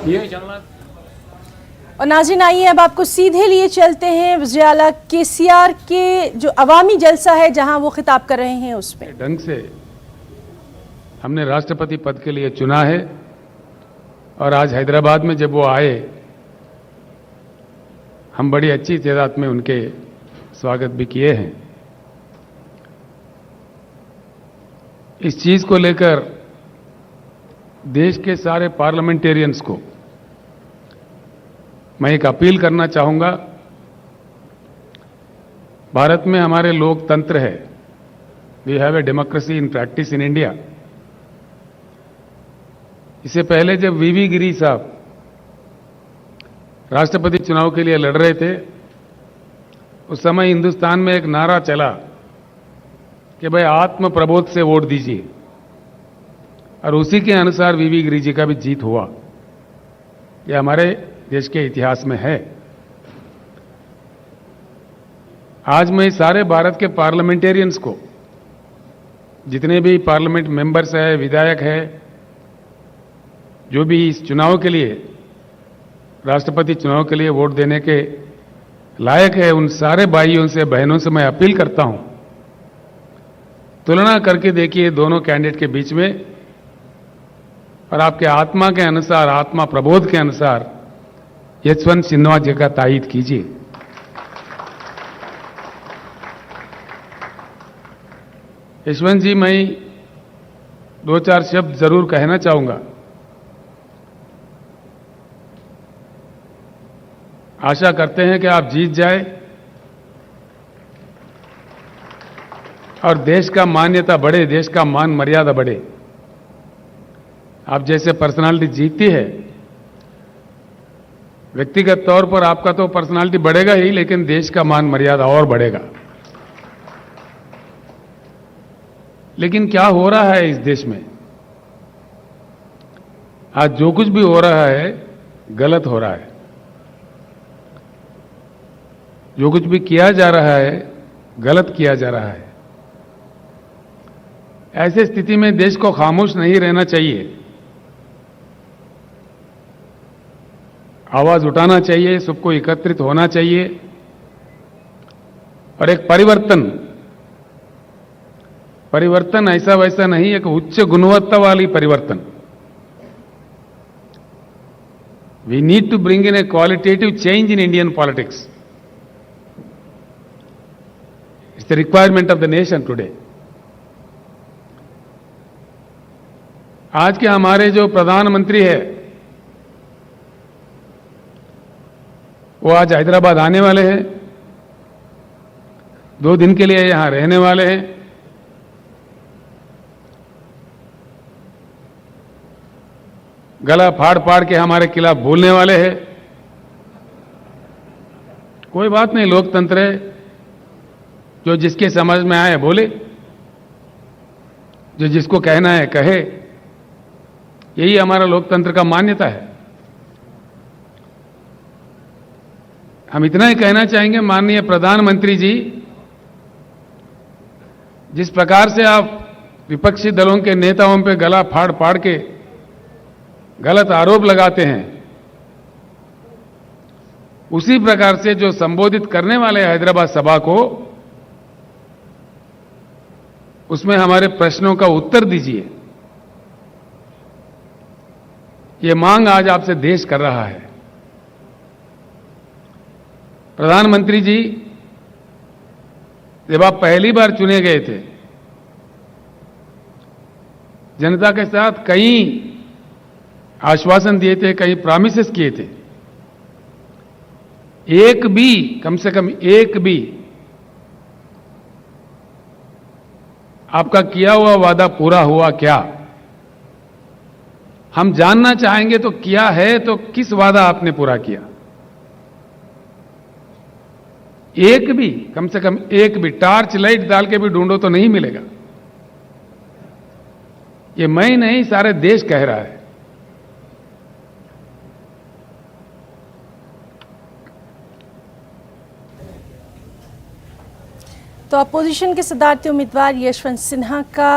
ये चलना। और नाज़रीन, आइए अब आपको सीधे लिए चलते हैं वज़ीर-ए-आला केसीआर के जो अवामी जलसा है जहां वो खिताब कर रहे हैं उसमें। ढंग से हमने राष्ट्रपति पद के लिए चुना है और आज हैदराबाद में जब वो आए हम बड़ी अच्छी तादाद में उनके स्वागत भी किए हैं। इस चीज को लेकर देश के सारे पार्लियामेंटेरियंस को मैं एक अपील करना चाहूंगा। भारत में हमारे लोकतंत्र है, we have a democracy in practice in India. इससे पहले जब वीवी गिरी साहब राष्ट्रपति चुनाव के लिए लड़ रहे थे, उस समय हिंदुस्तान में एक नारा चला कि भाई आत्म प्रबोध से वोट दीजिए, और उसी के अनुसार वीवी गिरी जी का भी जीत हुआ। यह हमारे देश के इतिहास में है। आज मैं सारे भारत के पार्लियामेंटेरियंस को, जितने भी पार्लियामेंट मेंबर्स हैं, विधायक हैं, जो भी इस चुनाव के लिए, राष्ट्रपति चुनाव के लिए वोट देने के लायक है, उन सारे भाइयों से, बहनों से मैं अपील करता हूं, तुलना करके देखिए दोनों कैंडिडेट के बीच में, और आपके आत्मा के अनुसार, आत्मा प्रबोध के अनुसार यशवंत सिन्हा जी का तायीद कीजिए। यशवंत जी, मैं दो चार शब्द जरूर कहना चाहूंगा। आशा करते हैं कि आप जीत जाए और देश का मान्यता बढ़े, देश का मान मर्यादा बढ़े। आप जैसे पर्सनालिटी जीतती है, व्यक्तिगत तौर पर आपका तो पर्सनालिटी बढ़ेगा ही, लेकिन देश का मान मर्यादा और बढ़ेगा। लेकिन क्या हो रहा है इस देश में? आज जो कुछ भी हो रहा है गलत हो रहा है। जो कुछ भी किया जा रहा है गलत किया जा रहा है। ऐसे स्थिति में देश को खामोश नहीं रहना चाहिए, आवाज उठाना चाहिए, सबको एकत्रित होना चाहिए और एक परिवर्तन ऐसा वैसा नहीं, एक उच्च गुणवत्ता वाली परिवर्तन। We need to bring in a qualitative change in Indian politics. It's the requirement of the nation today. आज के हमारे जो प्रधानमंत्री है वो आज हैदराबाद आने वाले हैं, 2 दिन के लिए यहां रहने वाले हैं। गला फाड़ फाड़ के हमारे खिलाफ बोलने वाले हैं। कोई बात नहीं, लोकतंत्र है, जो जिसके समझ में आए बोले, जो जिसको कहना है कहे। यही हमारा लोकतंत्र का मान्यता है। हम इतना ही कहना चाहेंगे, माननीय प्रधानमंत्री जी, जिस प्रकार से आप विपक्षी दलों के नेताओं पे गला फाड़ फाड़ के गलत आरोप लगाते हैं, उसी प्रकार से जो संबोधित करने वाले हैदराबाद सभा को, उसमें हमारे प्रश्नों का उत्तर दीजिए। ये मांग आज आपसे देश कर रहा है। प्रधानमंत्री जी, जब आप पहली बार चुने गए थे, जनता के साथ कई आश्वासन दिए थे, कई प्रॉमिसेस किए थे। एक भी, कम से कम एक भी आपका किया हुआ वादा पूरा हुआ क्या? हम जानना चाहेंगे तो किया है तो किस वादा आपने पूरा किया? एक भी, कम से कम एक भी टार्च लाइट डाल के भी ढूंढो तो नहीं मिलेगा। ये मैं नहीं, सारे देश कह रहा है। तो अपोजिशन के सदारती उम्मीदवार यशवंत सिन्हा का